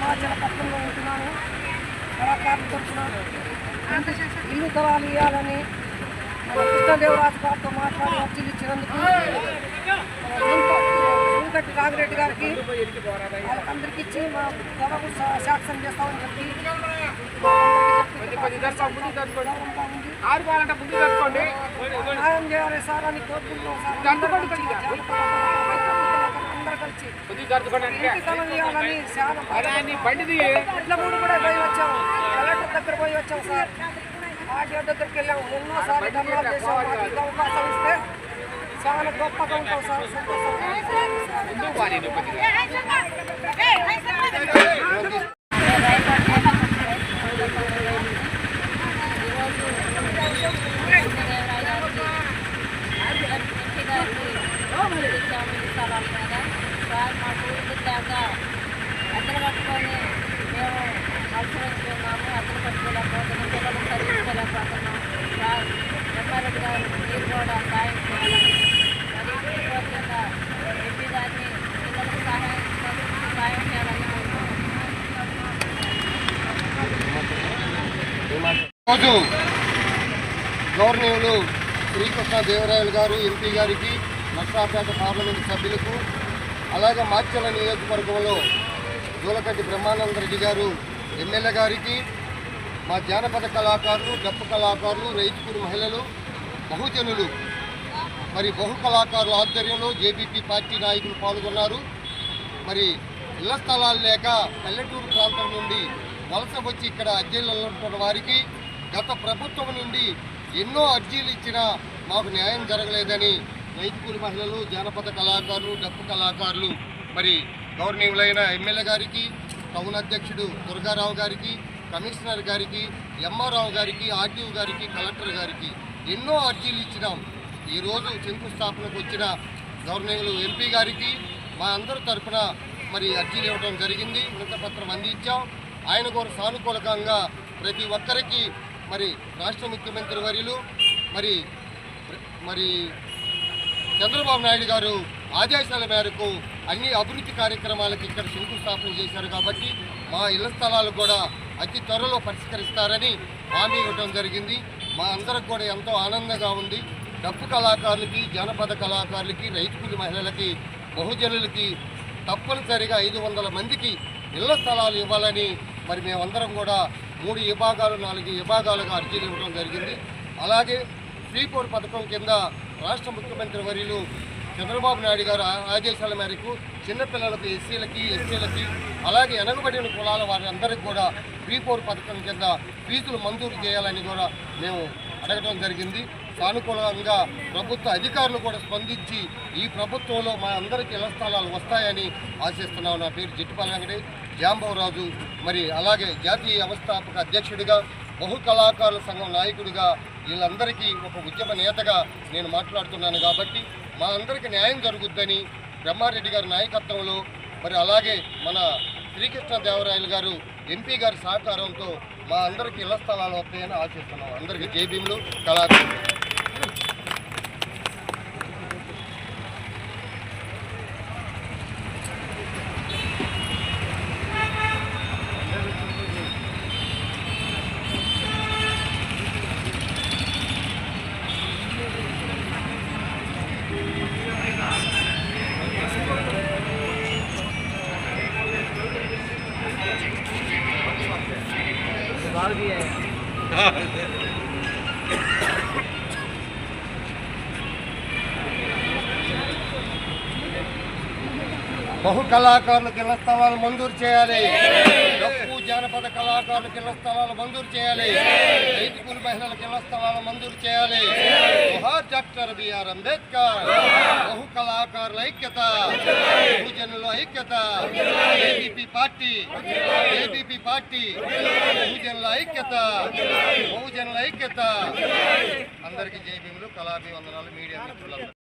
మాజల పట్టణంలో ఉంటున్నాను. కళాకారులు తరఫున ఇల్లు స్థలాలు ఇవ్వాలని కృష్ణదేవరాజు గారితో మాట్లాడి అర్జీలు ఇచ్చినందుకు వెంకటి రామిరెడ్డి గారికి వాళ్ళకందరికీ ఇచ్చి మా ధరకు శాంక్షన్ చేస్తామని చెప్పి న్యాయం చేయాలి సార్ అని కోరుకుంటున్నాం సార్. అందరూ కలిసి ఇట్లా కూడా పోయి వచ్చాము. కలెక్టర్ దగ్గర పోయి వచ్చాము సార్. ఆర్టీఓ దగ్గరికి వెళ్ళాము. ఎన్నోసార్లు ధర్నాలు చేసాము. మాకు అవకాశం ఇస్తే చాలా గొప్పగా ఉంటాం సార్. మాకు లేక అద్దరు పట్టుకొని మేము అవసరస్తున్నాము. అద్దరు పట్టుకోలేకపోతున్నాం. పిల్లలు చదివించుకోలేకపోతున్నాం. ఎమ్మెల్యే గారు మీరు కూడా సాయం చేయాలని మరి పూర్వకంగా ఎంపీ గారిని పిల్లలకు సాయం చేయాలని రోజు గవర్నర్లు శ్రీకృష్ణదేవరాయలు గారు ఎంపీ గారికి, నర్సాపేట పార్లమెంటు సభ్యులకు, అలాగే మాచర్ల నియోజకవర్గంలో జూలకంటి బ్రహ్మానందరెడ్డి గారు ఎమ్మెల్యే గారికి, మా జానపద కళాకారులు, డప్పు కళాకారులు, రైతుకూరు మహిళలు, బహుజనులు మరి బహు కళాకారుల ఆధ్వర్యంలో జేబీపీ పార్టీ నాయకులు పాల్గొన్నారు. మరి ఇళ్ల స్థలాలు లేక పల్లెటూరు ప్రాంతం నుండి వలస వచ్చి ఇక్కడ అర్జీలు ఉంటున్న వారికి గత ప్రభుత్వం నుండి ఎన్నో అర్జీలు ఇచ్చినా మాకు న్యాయం జరగలేదని రైతుకూరు మహిళలు, జానపద కళాకారులు, డప్పు కళాకారులు మరి గౌరవనీయులైన ఎమ్మెల్యే గారికి, టౌన్ అధ్యక్షుడు దుర్గారావు గారికి, కమిషనర్ గారికి, ఎంఆర్రావు గారికి, ఆర్టీఓ గారికి, కలెక్టర్ గారికి ఎన్నో అర్జీలు ఇచ్చినాం. ఈరోజు శంకుస్థాపనకు వచ్చిన గవర్నర్లు ఎంపీ గారికి మా అందరి తరఫున మరి అర్జీలు ఇవ్వడం జరిగింది. వినతిపత్రం అందించాం. ఆయన కూడా సానుకూలంగా ప్రతి ఒక్కరికి మరి రాష్ట్ర ముఖ్యమంత్రి వర్యులు మరి చంద్రబాబు నాయుడు గారు ఆదేశాల మేరకు అన్ని అభివృద్ధి కార్యక్రమాలకు ఇక్కడ శంకుస్థాపన చేశారు. కాబట్టి మా ఇళ్ల స్థలాలు కూడా అతి త్వరలో పరిష్కరిస్తారని హామీ ఇవ్వడం జరిగింది. మా అందరికి కూడా ఎంతో ఆనందంగా ఉంది. డప్పు కళాకారులకి, జానపద కళాకారులకి, రైతుకూలి మహిళలకి, బహుజనులకి తప్పనిసరిగా 500 మందికి ఇళ్ల స్థలాలు ఇవ్వాలని మరి మేమందరం కూడా 3 విభాగాలు 4 విభాగాలుగా అర్జీలు ఇవ్వడం జరిగింది. అలాగే శ్రీపూర్ పథకం కింద రాష్ట్ర ముఖ్యమంత్రి వర్యులు చంద్రబాబు నాయుడు గారు ఆదేశాల మేరకు చిన్నపిల్లలకు, ఎస్సీలకి, ఎస్టీలకి, అలాగే వెనకబడిన కులాల వారందరికీ కూడా శ్రీపూర్ పథకం కింద ఫీజులు మంజూరు చేయాలని కూడా మేము అడగడం జరిగింది. సానుకూలంగా ప్రభుత్వ అధికారులు కూడా స్పందించి ఈ ప్రభుత్వంలో మా అందరికీ ఇళ్ల స్థలాలు వస్తాయని ఆశిస్తున్నాం. నా పేరు జిట్టిపల్లి వెంకటి జాంబవరాజు. మరి అలాగే జాతీయ వ్యవస్థాపక అధ్యక్షుడిగా, బహు కళాకారుల సంఘం నాయకుడిగా వీళ్ళందరికీ ఒక ఉద్యమ నేతగా నేను మాట్లాడుతున్నాను. కాబట్టి మా అందరికీ న్యాయం జరుగుద్దని బ్రహ్మారెడ్డి గారి నాయకత్వంలో మరి అలాగే మన శ్రీకృష్ణదేవరాయలు గారు ఎంపీ గారి సహకారంతో మా అందరికీ ఇళ్ల స్థలాలు వస్తాయని ఆశిస్తున్నాం. అందరికీ జై భీములు. కళాకారులు బహు కళాకారులకు ఇళ్ల స్థలాలు మంజూరు చేయాలి. డప్పు జానపద కళాకారులకు ఇళ్ల స్థలాలు మంజూరు చేయాలి. రైతుకూలి మహిళలకు ఇళ్ల స్థలాలు మంజూరు చేయాలి. Doctor B R Ambedkar. బహు కళాకారుల ఐక్యత, బహుజనుల ఐక్యత, ఏబీపీ పార్టీ, బహుజనుల ఐక్యత, బహుజనుల ఐక్యత. అందరికీ జై భీములు. కళాభివందనాలు. మీడియా మిత్రులందరూ